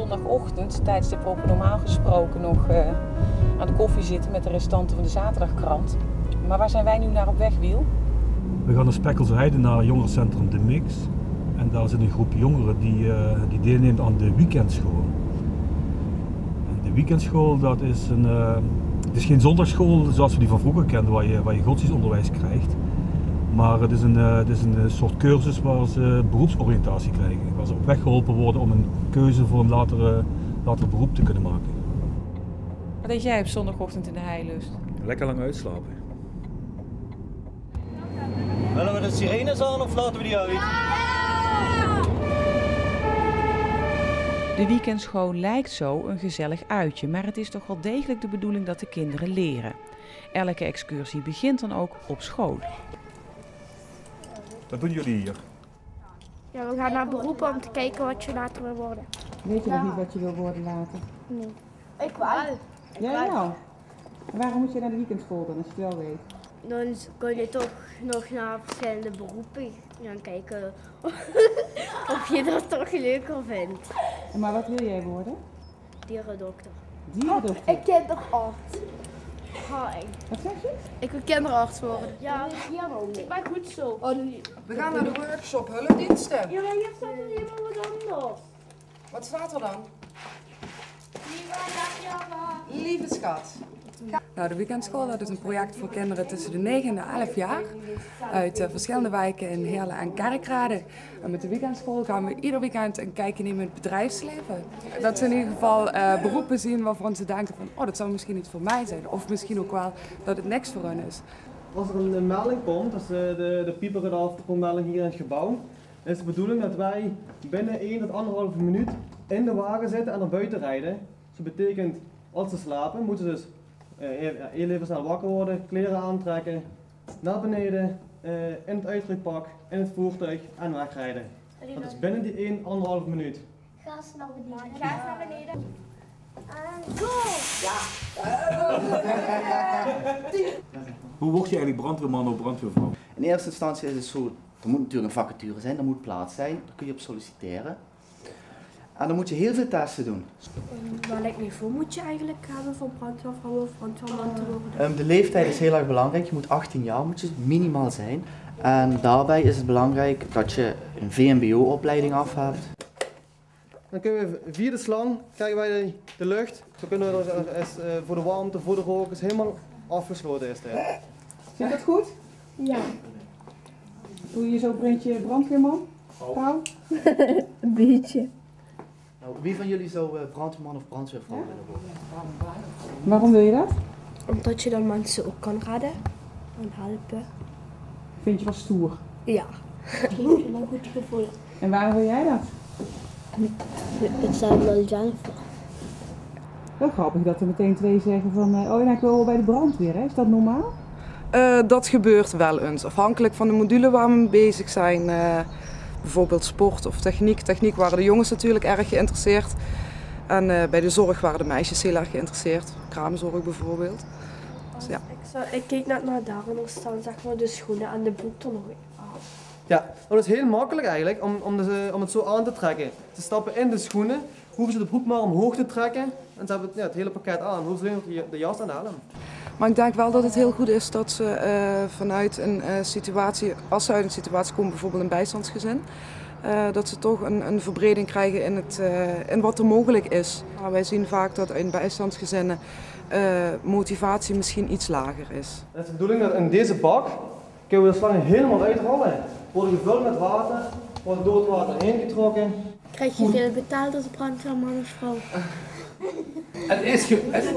zondagochtend, tijdstip op normaal gesproken nog aan de koffie zitten met de restanten van de zaterdagkrant. Maar waar zijn wij nu naar op weg, Wiel? We gaan naar Spekkelse Heide, naar het jongerencentrum De Mix. En daar zit een groep jongeren die deelneemt aan de weekendschool. En de weekendschool, dat is het is geen zondagsschool zoals we die van vroeger kenden, waar je godsdienstonderwijs krijgt. Maar het is een soort cursus waar ze beroepsoriëntatie krijgen. Waar ze op weg geholpen worden om een keuze voor een later beroep te kunnen maken. Wat deed jij op zondagochtend in de Heilust? Lekker lang uitslapen. Willen we de sirenes aan of laten we die uit? De weekendschool lijkt zo een gezellig uitje, maar het is toch wel degelijk de bedoeling dat de kinderen leren. Elke excursie begint dan ook op school. Wat doen jullie hier? Ja, we gaan naar beroepen om te kijken wat je later wil worden. Weet je nog niet wat je wil worden later? Nee. Ik wel. Ja, wel. En waarom moet je naar de weekendschool dan, als je het wel weet? Dan kun je toch nog naar verschillende beroepen gaan kijken of je dat toch leuker vindt. En maar wat wil jij worden? Dierendokter. Dierendokter? Ik kinderarts. Wat zeg je? Ik wil kinderarts worden. Ja, ik ben goed zo. We gaan naar de workshop hulpdiensten. Ja, maar hier staat er helemaal wat anders. Wat staat er dan? Lieve schat. Nou, de weekendschool, dat is een project voor kinderen tussen de 9 en de 11 jaar uit verschillende wijken in Heerlen en Kerkrade. En met de weekendschool gaan we ieder weekend een kijkje nemen in het bedrijfsleven. Dat ze in ieder geval beroepen zien waarvan ze denken van, oh, dat zou misschien iets voor mij zijn. Of misschien ook wel dat het niks voor hun is. Als er een melding komt, als de pieper gaat af, er komt een melding hier in het gebouw, is de bedoeling dat wij binnen 1 tot 1,5 minuut in de wagen zitten en naar buiten rijden. Dus dat betekent, als ze slapen, moeten ze dus heel even snel wakker worden, kleren aantrekken, naar beneden, in het uitrukpak, in het voertuig en wegrijden. Dat is binnen die 1,5 minuut. Gas naar beneden. Gas naar beneden. En go! Hoe word je eigenlijk brandweerman of brandweervrouw? In eerste instantie is het zo, er moet natuurlijk een vacature zijn, er moet plaats zijn, daar kun je op solliciteren. En dan moet je heel veel testen doen. Welk niveau moet je eigenlijk hebben voor brandweervrouw of brandweerman te worden? De leeftijd is heel erg belangrijk, je moet 18 jaar moet je minimaal zijn. En daarbij is het belangrijk dat je een VMBO-opleiding af hebt. Dan kunnen we via de slang, krijgen wij de lucht. Zo kunnen we voor de warmte, voor de rook, is helemaal afgesloten is dit. Zit dat goed? Ja. Doe je zo'n brandje brandweerman? Vrouw? Een beetje. Nou, wie van jullie zou brandweerman of brandweervrouw willen worden? Waarom wil je dat? Omdat je dan mensen ook kan redden en helpen. Vind je wel stoer? Ja. Ik heb een goed gevoel. En waarom wil jij dat? Ik zou wel zelf. Wel grappig dat er meteen twee zeggen van, oh ja, ik wil wel bij de brandweer, hè? Is dat normaal? Dat gebeurt wel eens, afhankelijk van de module waar we mee bezig zijn. Bijvoorbeeld sport of techniek. Techniek waren de jongens natuurlijk erg geïnteresseerd. En bij de zorg waren de meisjes heel erg geïnteresseerd. Kraamzorg bijvoorbeeld. Dus, ja. Ik keek net naar daar en er staan zeg maar de schoenen en de broek er nog in. Ja, dat is heel makkelijk eigenlijk om het zo aan te trekken. Ze stappen in de schoenen, hoeven ze de broek maar omhoog te trekken en ze hebben het hele pakket aan. Hoeven ze alleen nog de jas aan halen. Maar ik denk wel dat het heel goed is dat ze vanuit een situatie, als ze uit een situatie komen, bijvoorbeeld een bijstandsgezin, dat ze toch een verbreding krijgen in wat er mogelijk is. Maar wij zien vaak dat in bijstandsgezinnen motivatie misschien iets lager is. Het is de bedoeling dat in deze bak kunnen we de slangen helemaal uitrollen. Worden gevuld met water, worden door het water heen getrokken. Krijg je veel betaald als brandweerman of vrouw?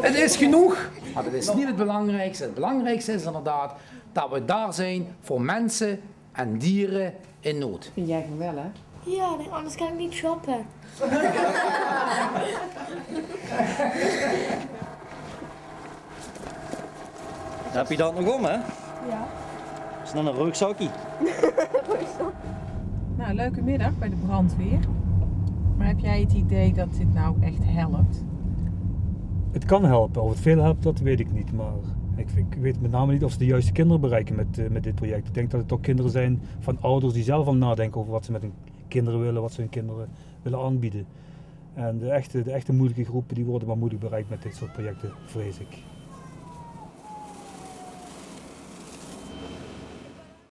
Het is genoeg, maar dat is niet het belangrijkste. Het belangrijkste is inderdaad dat we daar zijn voor mensen en dieren in nood. Vind jij van wel, hè? Ja, anders kan ik niet shoppen. Heb je dat nog om, hè? Ja. Is dat een rugzakje? Nou, leuke middag bij de brandweer. Maar heb jij het idee dat dit nou echt helpt? Het kan helpen, of het veel helpt, dat weet ik niet. Maar ik weet met name niet of ze de juiste kinderen bereiken met dit project. Ik denk dat het ook kinderen zijn van ouders die zelf al nadenken over wat ze met hun kinderen willen, wat ze hun kinderen willen aanbieden. En de echte moeilijke groepen die worden maar moeilijk bereikt met dit soort projecten, vrees ik.